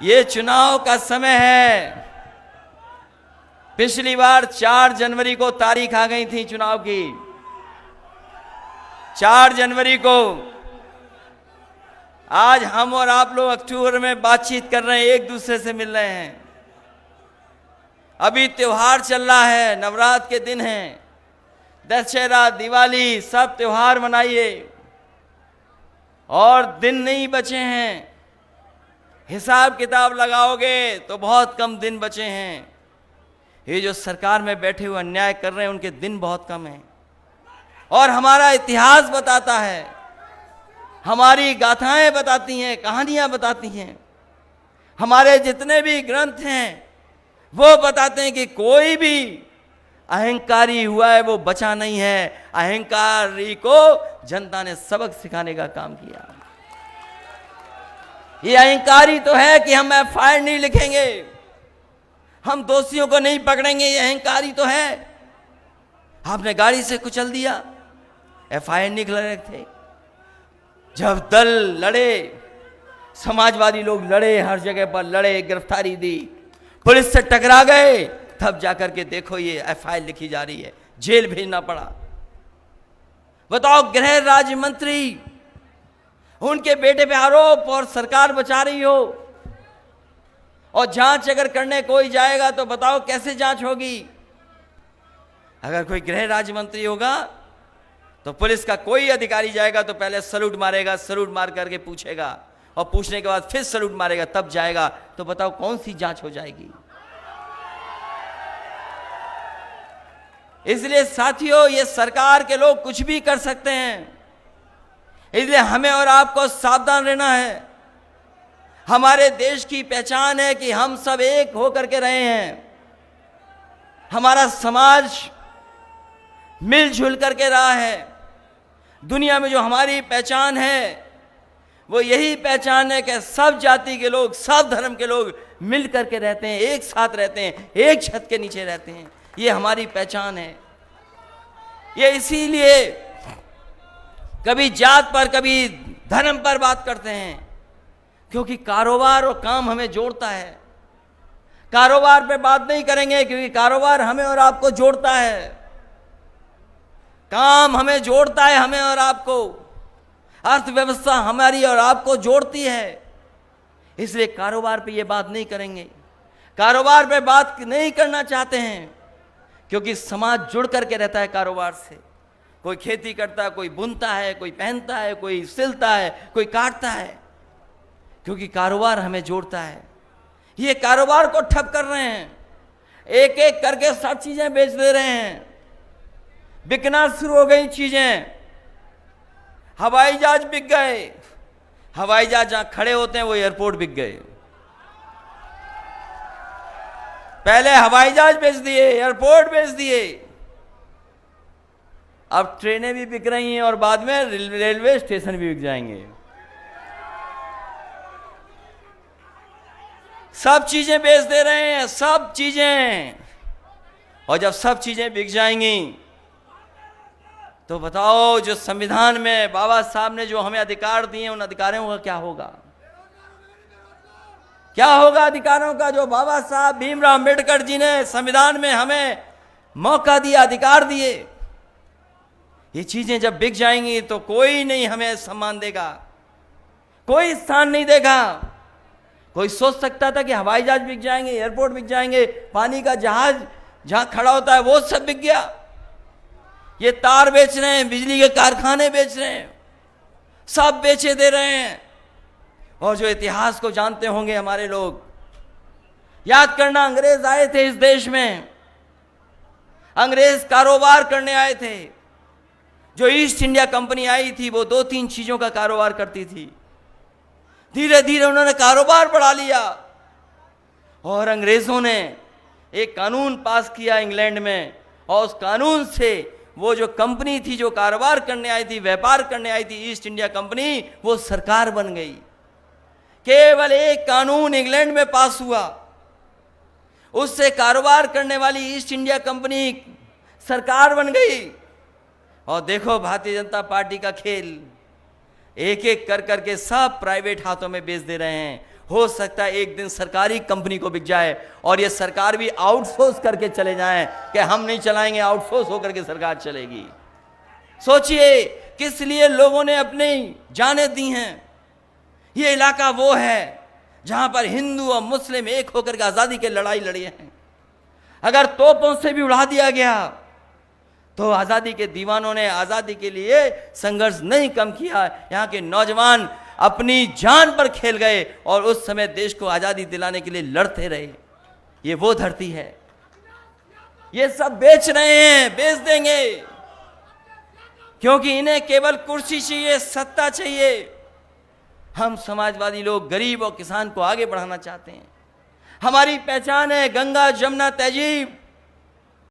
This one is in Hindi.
ये चुनाव का समय है। पिछली बार 4 जनवरी को तारीख आ गई थी चुनाव की, 4 जनवरी को। आज हम और आप लोग अक्टूबर में बातचीत कर रहे हैं, एक दूसरे से मिल रहे हैं। अभी त्योहार चल रहा है, नवरात्र के दिन हैं, दशहरा, दिवाली, सब त्योहार मनाइए और दिन नहीं बचे हैं। हिसाब किताब लगाओगे तो बहुत कम दिन बचे हैं। ये जो सरकार में बैठे हुए अन्याय कर रहे हैं उनके दिन बहुत कम हैं। और हमारा इतिहास बताता है, हमारी गाथाएं बताती हैं, कहानियां बताती हैं, हमारे जितने भी ग्रंथ हैं वो बताते हैं कि कोई भी अहंकारी हुआ है वो बचा नहीं है। अहंकारी को जनता ने सबक सिखाने का काम किया। ये अहंकारी तो है कि हम एफआईआर नहीं लिखेंगे, हम दोषियों को नहीं पकड़ेंगे, ये अहंकारी तो है। आपने गाड़ी से कुचल दिया, एफआईआर नहीं रहे थे। जब दल लड़े, समाजवादी लोग लड़े, हर जगह पर लड़े, गिरफ्तारी दी, पुलिस से टकरा गए, तब जाकर के देखो ये एफआईआर लिखी जा रही है, जेल भेजना पड़ा। बताओ, गृह राज्य मंत्री, उनके बेटे पे आरोप और सरकार बचा रही हो, और जांच अगर करने कोई जाएगा तो बताओ कैसे जांच होगी। अगर कोई गृह राज्य मंत्री होगा तो पुलिस का कोई अधिकारी जाएगा तो पहले सलूट मारेगा, सलूट मार करके पूछेगा, और पूछने के बाद फिर सलूट मारेगा, तब जाएगा। तो बताओ कौन सी जांच हो जाएगी। इसलिए साथियों, ये सरकार के लोग कुछ भी कर सकते हैं, इसलिए हमें और आपको सावधान रहना है। हमारे देश की पहचान है कि हम सब एक होकर के रहे हैं, हमारा समाज मिलजुल करके रहा है। दुनिया में जो हमारी पहचान है वो यही पहचान है कि सब जाति के लोग, सब धर्म के लोग मिल करके रहते हैं, एक साथ रहते हैं, एक छत के नीचे रहते हैं। ये हमारी पहचान है। ये इसीलिए कभी जात पर, कभी धर्म पर बात करते हैं, क्योंकि कारोबार और काम हमें जोड़ता है। कारोबार पे बात नहीं करेंगे क्योंकि कारोबार हमें और आपको जोड़ता है, काम हमें जोड़ता है, हमें और आपको। अर्थव्यवस्था हमारी और आपको जोड़ती है, इसलिए कारोबार पे ये बात नहीं करेंगे। कारोबार पे बात नहीं करना चाहते हैं क्योंकि समाज जुड़ करके रहता है कारोबार से। कोई खेती करता है, कोई बुनता है, कोई पहनता है, कोई सिलता है, कोई काटता है, क्योंकि कारोबार हमें जोड़ता है। ये कारोबार को ठप कर रहे हैं, एक एक करके सब चीजें बेच दे रहे हैं, बिकना शुरू हो गई चीजें। हवाई जहाज बिक गए, हवाई जहाज जहां खड़े होते हैं वो एयरपोर्ट बिक गए। पहले हवाई जहाज बेच दिए, एयरपोर्ट बेच दिए, अब ट्रेनें भी बिक रही हैं और बाद में रेलवे स्टेशन भी बिक जाएंगे। सब चीजें बेच दे रहे हैं, सब चीजें। और जब सब चीजें बिक जाएंगी तो बताओ, जो संविधान में बाबा साहब ने जो हमें अधिकार दिए, उन अधिकारों का क्या होगा? क्या होगा अधिकारों का जो बाबा साहब भीमराव अंबेडकर जी ने संविधान में हमें मौका दिया, अधिकार दिए? ये चीजें जब बिक जाएंगी तो कोई नहीं हमें सम्मान देगा, कोई स्थान नहीं देगा। कोई सोच सकता था कि हवाई जहाज बिक जाएंगे, एयरपोर्ट बिक जाएंगे, पानी का जहाज जहां खड़ा होता है वो सब बिक गया। ये तार बेच रहे हैं, बिजली के कारखाने बेच रहे हैं, सब बेचे दे रहे हैं। और जो इतिहास को जानते होंगे हमारे लोग, याद करना, अंग्रेज आए थे इस देश में, अंग्रेज कारोबार करने आए थे। जो ईस्ट इंडिया कंपनी आई थी वो 2-3 चीजों का कारोबार करती थी। धीरे धीरे उन्होंने कारोबार बढ़ा लिया और अंग्रेजों ने एक कानून पास किया इंग्लैंड में, और उस कानून से वो जो कंपनी थी, जो कारोबार करने आई थी, व्यापार करने आई थी, ईस्ट इंडिया कंपनी, वो सरकार बन गई। केवल एक कानून इंग्लैंड में पास हुआ, उससे कारोबार करने वाली ईस्ट इंडिया कंपनी सरकार बन गई। और देखो भारतीय जनता पार्टी का खेल, एक एक कर करके सब प्राइवेट हाथों में बेच दे रहे हैं। हो सकता है एक दिन सरकारी कंपनी को बिक जाए और ये सरकार भी आउटसोर्स करके चले जाएं कि हम नहीं चलाएंगे, आउटसोर्स होकर के सरकार चलेगी। सोचिए किस लिए लोगों ने अपनी जानें दी हैं। ये इलाका वो है जहां पर हिंदू और मुस्लिम एक होकर के आजादी के लड़ाई लड़ी हैं। अगर तोपों से भी उड़ा दिया गया तो आजादी के दीवानों ने आजादी के लिए संघर्ष नहीं कम किया। यहाँ के नौजवान अपनी जान पर खेल गए और उस समय देश को आजादी दिलाने के लिए लड़ते रहे। ये वो धरती है। ये सब बेच रहे हैं, बेच देंगे, क्योंकि इन्हें केवल कुर्सी चाहिए, सत्ता चाहिए। हम समाजवादी लोग गरीब और किसान को आगे बढ़ाना चाहते हैं। हमारी पहचान है गंगा, जमुना, तहजीब।